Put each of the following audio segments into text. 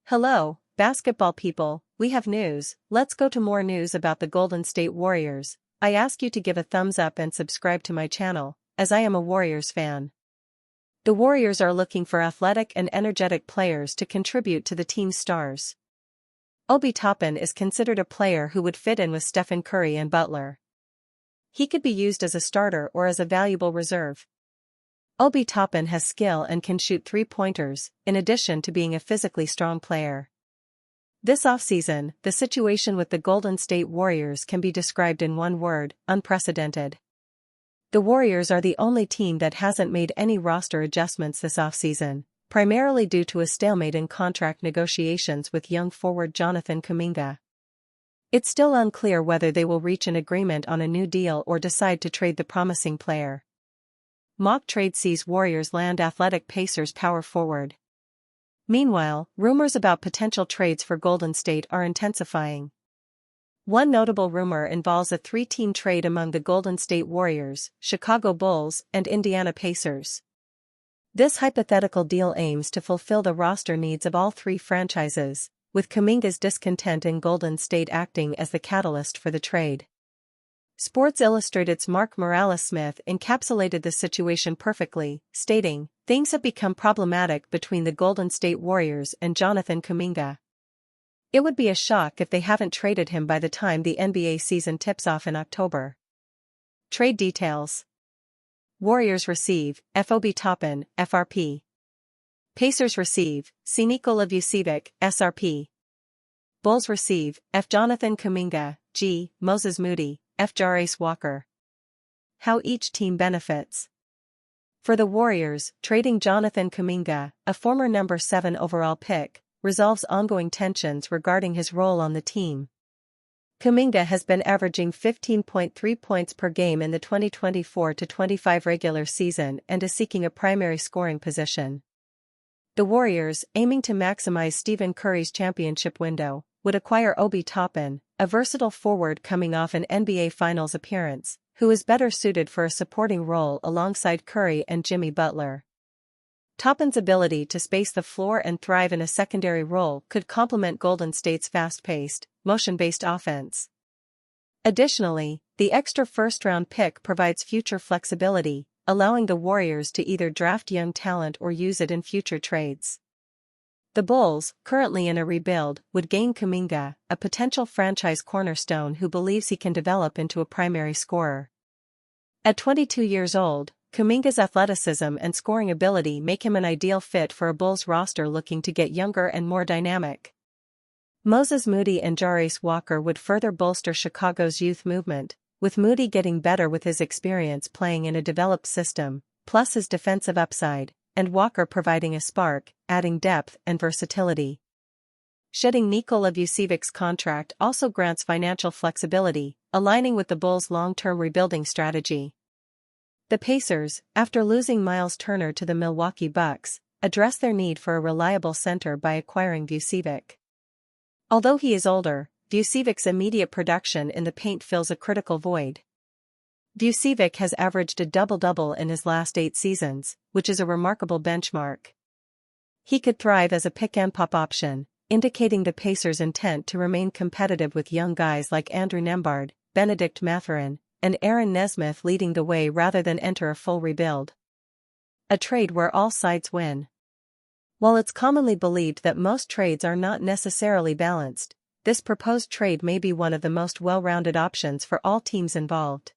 Hello, basketball people, we have news. Let's go to more news about the Golden State Warriors. I ask you to give a thumbs up and subscribe to my channel, as I am a Warriors fan. The Warriors are looking for athletic and energetic players to contribute to the team's stars. Obi Toppin is considered a player who would fit in with Stephen Curry and Butler. He could be used as a starter or as a valuable reserve. Obi Toppin has skill and can shoot three-pointers, in addition to being a physically strong player. This offseason, the situation with the Golden State Warriors can be described in one word: unprecedented. The Warriors are the only team that hasn't made any roster adjustments this offseason, primarily due to a stalemate in contract negotiations with young forward Jonathan Kuminga. It's still unclear whether they will reach an agreement on a new deal or decide to trade the promising player. Mock trade sees Warriors land athletic Pacers power forward. Meanwhile, rumors about potential trades for Golden State are intensifying. One notable rumor involves a three-team trade among the Golden State Warriors, Chicago Bulls, and Indiana Pacers. This hypothetical deal aims to fulfill the roster needs of all three franchises, with Kuminga's discontent in Golden State acting as the catalyst for the trade. Sports Illustrated's Mark Morales-Smith encapsulated the situation perfectly, stating, "Things have become problematic between the Golden State Warriors and Jonathan Kuminga. It would be a shock if they haven't traded him by the time the NBA season tips off in October." Trade details. Warriors receive Obi Toppin, FRP. Pacers receive C. Nikola Vucevic, SRP. Bulls receive F. Jonathan Kuminga, G. Moses Moody, F. Jarace Walker. How each team benefits. For the Warriors, trading Jonathan Kuminga, a former number 7 overall pick, resolves ongoing tensions regarding his role on the team. Kuminga has been averaging 15.3 points per game in the 2024-25 regular season and is seeking a primary scoring position. The Warriors, aiming to maximize Stephen Curry's championship window, would acquire Obi Toppin, a versatile forward coming off an NBA Finals appearance, who is better suited for a supporting role alongside Curry and Jimmy Butler. Toppin's ability to space the floor and thrive in a secondary role could complement Golden State's fast-paced, motion-based offense. Additionally, the extra first-round pick provides future flexibility, allowing the Warriors to either draft young talent or use it in future trades. The Bulls, currently in a rebuild, would gain Kuminga, a potential franchise cornerstone who believes he can develop into a primary scorer. At 22 years old, Kuminga's athleticism and scoring ability make him an ideal fit for a Bulls roster looking to get younger and more dynamic. Moses Moody and Jarace Walker would further bolster Chicago's youth movement, with Moody getting better with his experience playing in a developed system, plus his defensive upside, and Walker providing a spark, adding depth and versatility. Shedding Nikola Vucevic's contract also grants financial flexibility, aligning with the Bulls' long-term rebuilding strategy. The Pacers, after losing Miles Turner to the Milwaukee Bucks, address their need for a reliable center by acquiring Vucevic. Although he is older, Vucevic's immediate production in the paint fills a critical void. Vucevic has averaged a double-double in his last 8 seasons, which is a remarkable benchmark. He could thrive as a pick-and-pop option, indicating the Pacers' intent to remain competitive with young guys like Andrew Nembhard, Benedict Mathurin, and Aaron Nesmith leading the way rather than enter a full rebuild. A trade where all sides win. While it's commonly believed that most trades are not necessarily balanced, this proposed trade may be one of the most well-rounded options for all teams involved.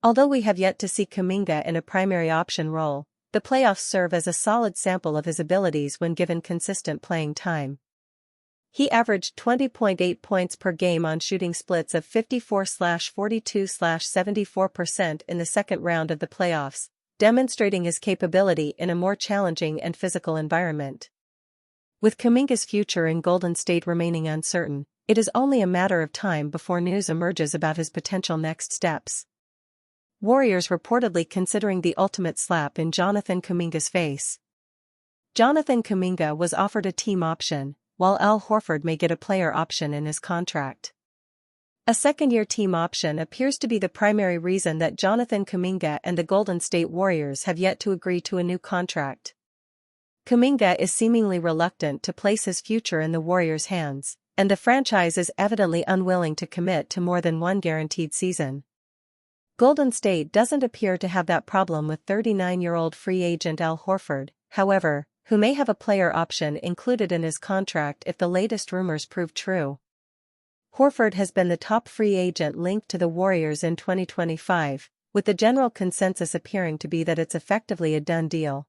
Although we have yet to see Kuminga in a primary option role, the playoffs serve as a solid sample of his abilities when given consistent playing time. He averaged 20.8 points per game on shooting splits of 54/42/74% in the second round of the playoffs, demonstrating his capability in a more challenging and physical environment. With Kuminga's future in Golden State remaining uncertain, it is only a matter of time before news emerges about his potential next steps. Warriors reportedly considering the ultimate slap in Jonathan Kuminga's face. Jonathan Kuminga was offered a team option, while Al Horford may get a player option in his contract. A second-year team option appears to be the primary reason that Jonathan Kuminga and the Golden State Warriors have yet to agree to a new contract. Kuminga is seemingly reluctant to place his future in the Warriors' hands, and the franchise is evidently unwilling to commit to more than one guaranteed season. Golden State doesn't appear to have that problem with 39-year-old free agent Al Horford, however, who may have a player option included in his contract if the latest rumors prove true. Horford has been the top free agent linked to the Warriors in 2025, with the general consensus appearing to be that it's effectively a done deal.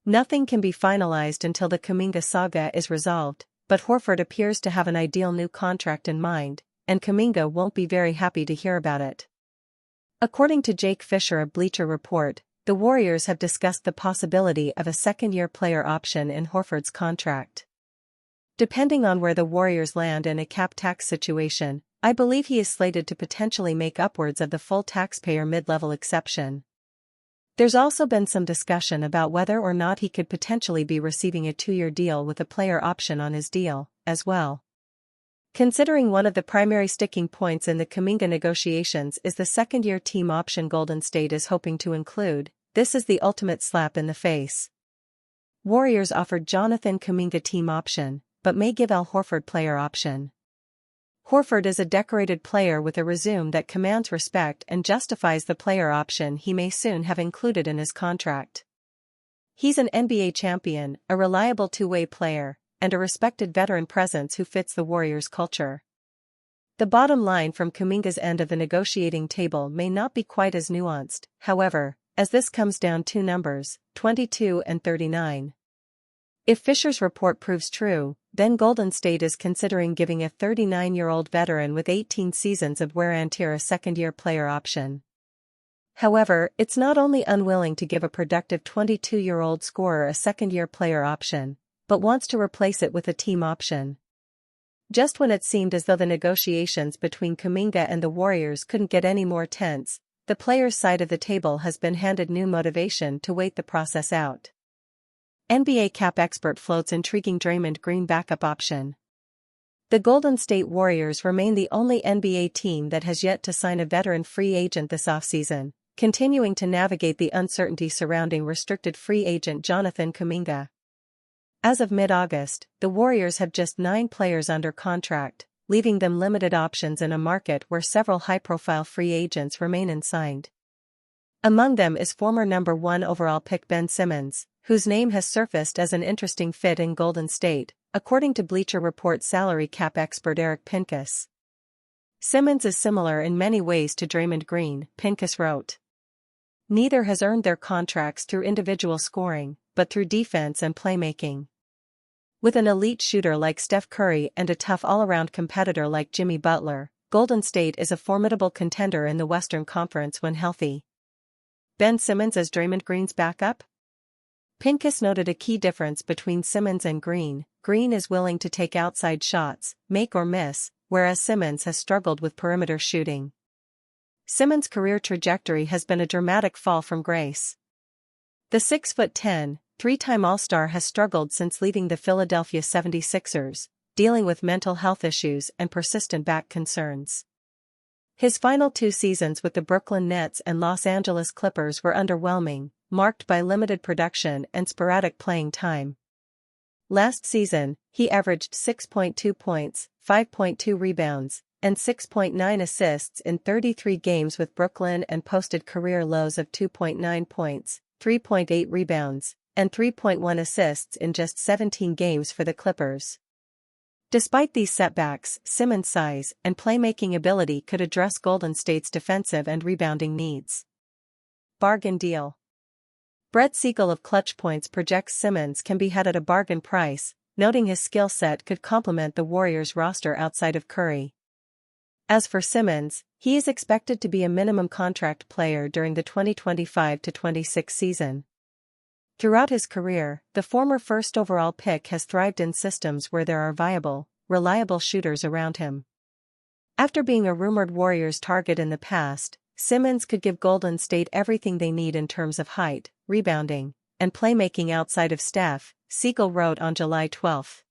Nothing can be finalized until the Kuminga saga is resolved, but Horford appears to have an ideal new contract in mind, and Kuminga won't be very happy to hear about it. According to Jake Fisher of Bleacher Report, the Warriors have discussed the possibility of a second-year player option in Horford's contract. Depending on where the Warriors land in a cap tax situation, I believe he is slated to potentially make upwards of the full taxpayer mid-level exception. There's also been some discussion about whether or not he could potentially be receiving a 2-year deal with a player option on his deal, as well. Considering one of the primary sticking points in the Kuminga negotiations is the second-year team option Golden State is hoping to include, this is the ultimate slap in the face. Warriors offered Jonathan Kuminga team option, but may give Al Horford player option. Horford is a decorated player with a resume that commands respect and justifies the player option he may soon have included in his contract. He's an NBA champion, a reliable two-way player, and a respected veteran presence who fits the Warriors' culture. The bottom line from Kuminga's end of the negotiating table may not be quite as nuanced, however, as this comes down to numbers, 22 and 39. If Fisher's report proves true, then Golden State is considering giving a 39-year-old veteran with 18 seasons of wear and tear a second-year player option. However, it's not only unwilling to give a productive 22-year-old scorer a second-year player option, but wants to replace it with a team option. Just when it seemed as though the negotiations between Kuminga and the Warriors couldn't get any more tense, the players' side of the table has been handed new motivation to wait the process out. NBA cap expert floats intriguing Draymond Green backup option. The Golden State Warriors remain the only NBA team that has yet to sign a veteran free agent this offseason, continuing to navigate the uncertainty surrounding restricted free agent Jonathan Kuminga. As of mid-August, the Warriors have just 9 players under contract, leaving them limited options in a market where several high-profile free agents remain unsigned. Among them is former number 1 overall pick Ben Simmons, whose name has surfaced as an interesting fit in Golden State, according to Bleacher Report salary cap expert Eric Pincus. Simmons is similar in many ways to Draymond Green, Pincus wrote. Neither has earned their contracts through individual scoring, but through defense and playmaking. With an elite shooter like Steph Curry and a tough all-around competitor like Jimmy Butler, Golden State is a formidable contender in the Western Conference when healthy. Ben Simmons as Draymond Green's backup? Pincus noted a key difference between Simmons and Green. Green is willing to take outside shots, make or miss, whereas Simmons has struggled with perimeter shooting. Simmons' career trajectory has been a dramatic fall from grace. The 6'10", 3-time All-Star has struggled since leaving the Philadelphia 76ers, dealing with mental health issues and persistent back concerns. His final 2 seasons with the Brooklyn Nets and Los Angeles Clippers were underwhelming, marked by limited production and sporadic playing time. Last season, he averaged 6.2 points, 5.2 rebounds, and 6.9 assists in 33 games with Brooklyn and posted career lows of 2.9 points, 3.8 rebounds, and 3.1 assists in just 17 games for the Clippers. Despite these setbacks, Simmons' size and playmaking ability could address Golden State's defensive and rebounding needs. Bargain deal. Brett Siegel of Clutch Points projects Simmons can be had at a bargain price, noting his skill set could complement the Warriors' roster outside of Curry. As for Simmons, he is expected to be a minimum contract player during the 2025-26 season. Throughout his career, the former first overall pick has thrived in systems where there are viable, reliable shooters around him. After being a rumored Warriors target in the past, Simmons could give Golden State everything they need in terms of height, rebounding, and playmaking outside of Steph, Siegel wrote on July 12.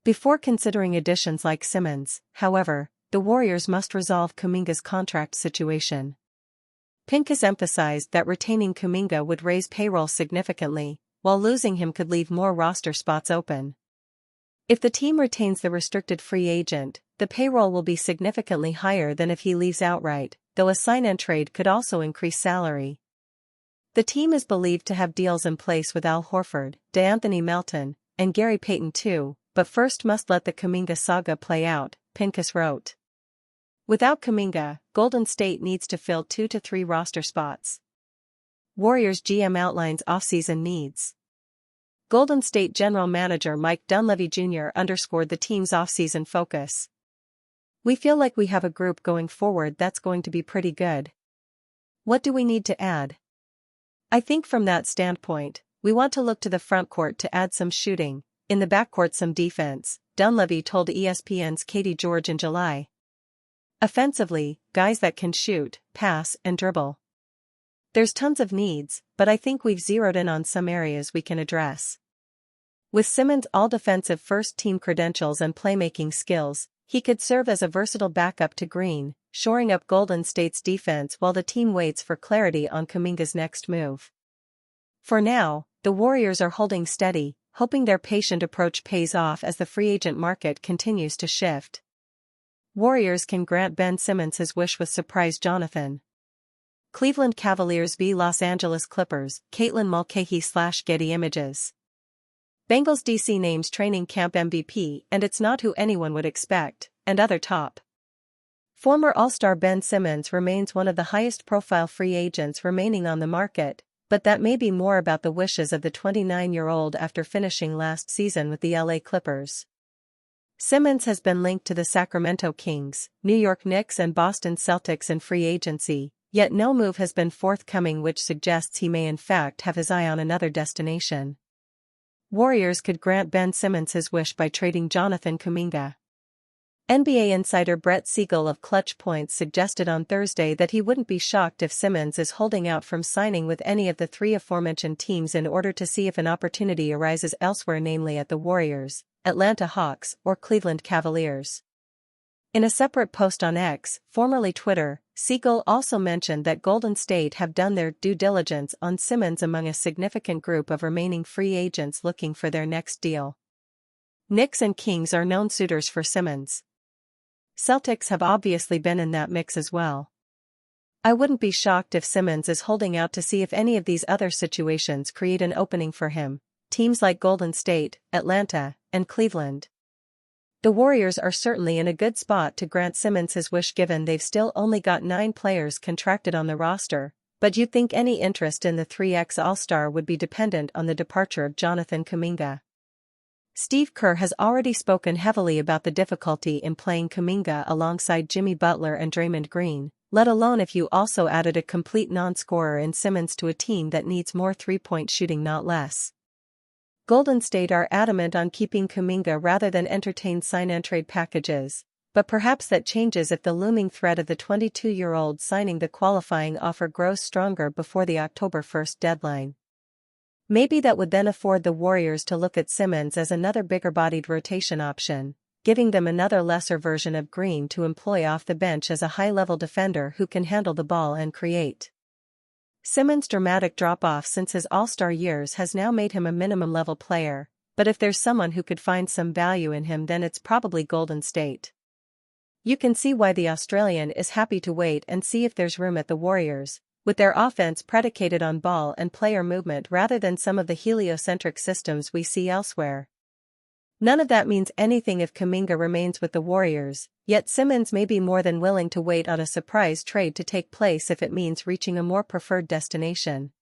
Before considering additions like Simmons, however, the Warriors must resolve Kuminga's contract situation. Pincus emphasized that retaining Kuminga would raise payroll significantly, while losing him could leave more roster spots open. If the team retains the restricted free agent, the payroll will be significantly higher than if he leaves outright, though a sign-and trade could also increase salary. The team is believed to have deals in place with Al Horford, DeAnthony Melton, and Gary Payton too, but first must let the Kuminga saga play out, Pincus wrote. Without Kuminga, Golden State needs to fill 2 to 3 roster spots. Warriors GM outlines offseason needs. Golden State General Manager Mike Dunleavy Jr. underscored the team's offseason focus. "We feel like we have a group going forward that's going to be pretty good. What do we need to add? I think from that standpoint, we want to look to the frontcourt to add some shooting, in the backcourt some defense," Dunleavy told ESPN's Katie George in July. "Offensively, guys that can shoot, pass, and dribble. There's tons of needs, but I think we've zeroed in on some areas we can address." With Simmons' all-defensive first-team credentials and playmaking skills, he could serve as a versatile backup to Green, shoring up Golden State's defense while the team waits for clarity on Kuminga's next move. For now, the Warriors are holding steady, hoping their patient approach pays off as the free agent market continues to shift. Warriors can grant Ben Simmons his wish with surprise Jonathan. Cleveland Cavaliers v Los Angeles Clippers, Caitlin Mulcahy/Getty Images. Bengals DC names training camp MVP and it's not who anyone would expect, and other top. Former All-Star Ben Simmons remains one of the highest-profile free agents remaining on the market, but that may be more about the wishes of the 29-year-old after finishing last season with the LA Clippers. Simmons has been linked to the Sacramento Kings, New York Knicks and Boston Celtics in free agency, yet no move has been forthcoming, which suggests he may in fact have his eye on another destination. Warriors could grant Ben Simmons his wish by trading Jonathan Kuminga. NBA insider Brett Siegel of Clutch Points suggested on Thursday that he wouldn't be shocked if Simmons is holding out from signing with any of the 3 aforementioned teams in order to see if an opportunity arises elsewhere, namely at the Warriors, Atlanta Hawks, or Cleveland Cavaliers. In a separate post on X, formerly Twitter, Siegel also mentioned that Golden State have done their due diligence on Simmons among a significant group of remaining free agents looking for their next deal. Knicks and Kings are known suitors for Simmons. Celtics have obviously been in that mix as well. I wouldn't be shocked if Simmons is holding out to see if any of these other situations create an opening for him, teams like Golden State, Atlanta, and Cleveland. The Warriors are certainly in a good spot to grant Simmons his wish given they've still only got 9 players contracted on the roster, but you'd think any interest in the 3x All-Star would be dependent on the departure of Jonathan Kuminga. Steve Kerr has already spoken heavily about the difficulty in playing Kuminga alongside Jimmy Butler and Draymond Green, let alone if you also added a complete non-scorer in Simmons to a team that needs more three-point shooting, not less. Golden State are adamant on keeping Kuminga rather than entertain sign-and-trade packages, but perhaps that changes if the looming threat of the 22-year-old signing the qualifying offer grows stronger before the October 1 deadline. Maybe that would then afford the Warriors to look at Simmons as another bigger-bodied rotation option, giving them another lesser version of Green to employ off the bench as a high-level defender who can handle the ball and create. Simmons' dramatic drop-off since his All-Star years has now made him a minimum-level player, but if there's someone who could find some value in him, then it's probably Golden State. You can see why the Australian is happy to wait and see if there's room at the Warriors, with their offense predicated on ball and player movement rather than some of the heliocentric systems we see elsewhere. None of that means anything if Kuminga remains with the Warriors, yet Simmons may be more than willing to wait on a surprise trade to take place if it means reaching a more preferred destination.